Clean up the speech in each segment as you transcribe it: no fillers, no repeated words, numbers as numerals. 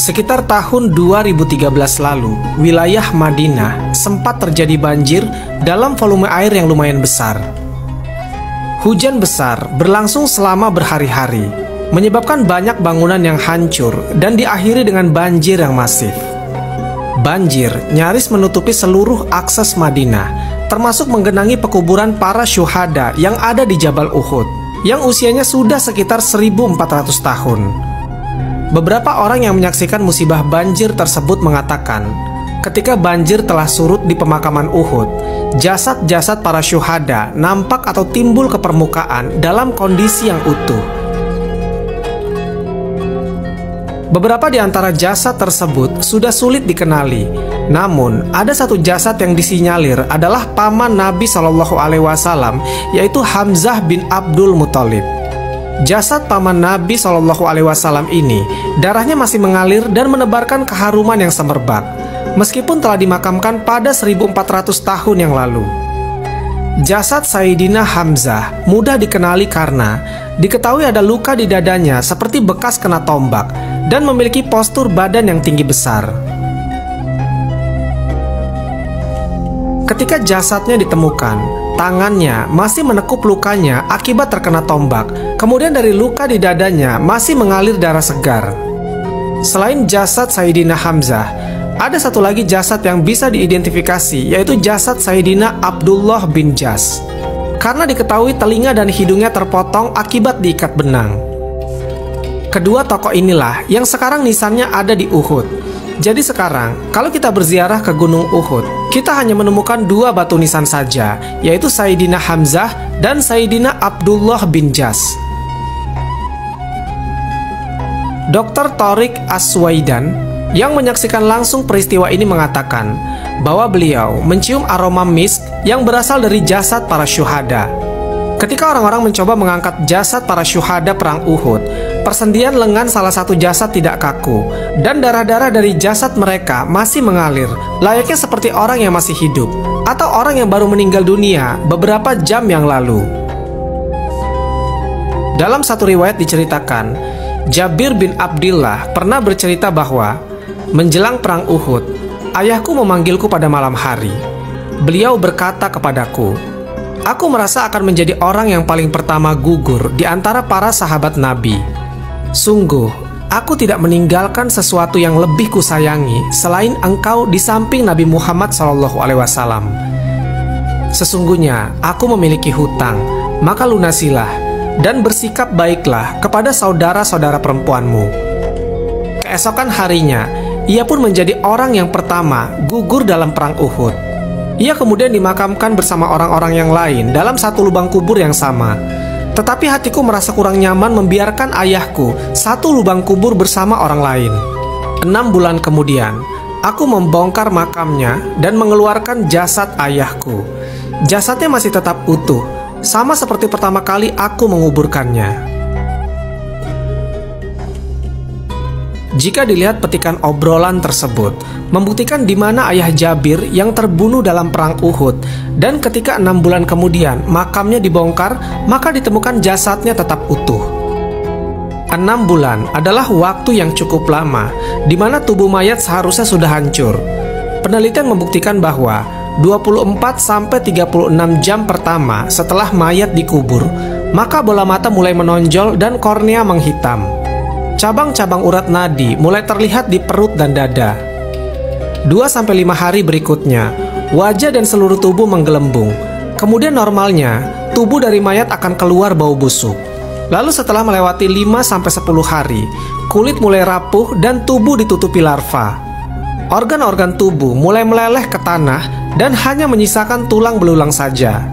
Sekitar tahun 2013 lalu, wilayah Madinah sempat terjadi banjir dalam volume air yang lumayan besar. Hujan besar berlangsung selama berhari-hari, menyebabkan banyak bangunan yang hancur dan diakhiri dengan banjir yang masif. Banjir nyaris menutupi seluruh akses Madinah, termasuk menggenangi pekuburan para syuhada yang ada di Jabal Uhud, yang usianya sudah sekitar 1.400 tahun. Beberapa orang yang menyaksikan musibah banjir tersebut mengatakan, ketika banjir telah surut di pemakaman Uhud, jasad-jasad para syuhada nampak atau timbul ke permukaan dalam kondisi yang utuh. Beberapa di antara jasad tersebut sudah sulit dikenali, namun ada satu jasad yang disinyalir adalah paman Nabi Shallallahu Alaihi Wasallam, yaitu Hamzah bin Abdul Muthalib. Jasad paman Nabi Shallallahu Alaihi Wasallam ini darahnya masih mengalir dan menebarkan keharuman yang semerbak, meskipun telah dimakamkan pada 1.400 tahun yang lalu. Jasad Sayyidina Hamzah mudah dikenali karena diketahui ada luka di dadanya seperti bekas kena tombak dan memiliki postur badan yang tinggi besar. Ketika jasadnya ditemukan, tangannya masih menekuk lukanya akibat terkena tombak. Kemudian dari luka di dadanya masih mengalir darah segar. Selain jasad Sayyidina Hamzah, ada satu lagi jasad yang bisa diidentifikasi, yaitu jasad Sayyidina Abdullah bin Jas. Karena diketahui telinga dan hidungnya terpotong akibat diikat benang. Kedua tokoh inilah yang sekarang nisannya ada di Uhud. Jadi sekarang, kalau kita berziarah ke Gunung Uhud, kita hanya menemukan dua batu nisan saja, yaitu Sayyidina Hamzah dan Sayyidina Abdullah bin Jas. Dr. Tariq As-Suwaidan yang menyaksikan langsung peristiwa ini mengatakan bahwa beliau mencium aroma misk yang berasal dari jasad para syuhada. Ketika orang-orang mencoba mengangkat jasad para syuhada perang Uhud, persendian lengan salah satu jasad tidak kaku, dan darah-darah dari jasad mereka masih mengalir, layaknya seperti orang yang masih hidup, atau orang yang baru meninggal dunia beberapa jam yang lalu. Dalam satu riwayat diceritakan, Jabir bin Abdillah pernah bercerita bahwa menjelang perang Uhud, ayahku memanggilku pada malam hari. Beliau berkata kepadaku, "Aku merasa akan menjadi orang yang paling pertama gugur di antara para sahabat Nabi. Sungguh, aku tidak meninggalkan sesuatu yang lebih kusayangi selain engkau di samping Nabi Muhammad SAW. Sesungguhnya aku memiliki hutang, maka lunasilah dan bersikap baiklah kepada saudara-saudara perempuanmu." Keesokan harinya, ia pun menjadi orang yang pertama gugur dalam perang Uhud. Ia kemudian dimakamkan bersama orang-orang yang lain dalam satu lubang kubur yang sama. Tetapi hatiku merasa kurang nyaman membiarkan ayahku satu lubang kubur bersama orang lain. 6 bulan kemudian, aku membongkar makamnya dan mengeluarkan jasad ayahku. Jasadnya masih tetap utuh, sama seperti pertama kali aku menguburkannya. Jika dilihat petikan obrolan tersebut, membuktikan di mana ayah Jabir yang terbunuh dalam perang Uhud, dan ketika 6 bulan kemudian makamnya dibongkar, maka ditemukan jasadnya tetap utuh. 6 bulan adalah waktu yang cukup lama, di mana tubuh mayat seharusnya sudah hancur. Penelitian membuktikan bahwa 24-36 jam pertama setelah mayat dikubur, maka bola mata mulai menonjol dan kornea menghitam. Cabang-cabang urat nadi mulai terlihat di perut dan dada. 2-5 hari berikutnya, wajah dan seluruh tubuh menggelembung. Kemudian normalnya, tubuh dari mayat akan keluar bau busuk. Lalu setelah melewati 5-10 hari, kulit mulai rapuh dan tubuh ditutupi larva. Organ-organ tubuh mulai meleleh ke tanah dan hanya menyisakan tulang belulang saja.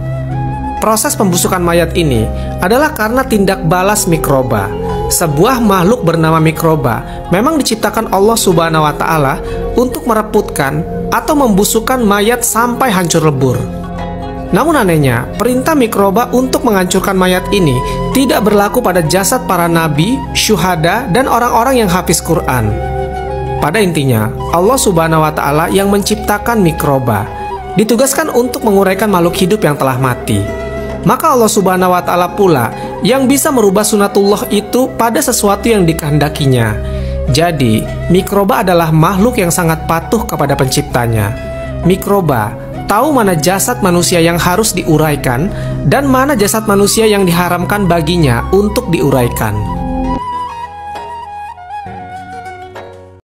Proses pembusukan mayat ini adalah karena tindak balas mikroba. Sebuah makhluk bernama mikroba memang diciptakan Allah Subhanahu wa Ta'ala untuk mereputkan atau membusukkan mayat sampai hancur lebur. Namun anehnya, perintah mikroba untuk menghancurkan mayat ini tidak berlaku pada jasad para nabi, syuhada, dan orang-orang yang hafiz Quran. Pada intinya, Allah Subhanahu wa Ta'ala yang menciptakan mikroba ditugaskan untuk menguraikan makhluk hidup yang telah mati. Maka Allah Subhanahu wa Ta'ala pula yang bisa merubah sunatullah itu pada sesuatu yang dikehendakinya. Jadi, mikroba adalah makhluk yang sangat patuh kepada penciptanya. Mikroba tahu mana jasad manusia yang harus diuraikan dan mana jasad manusia yang diharamkan baginya untuk diuraikan.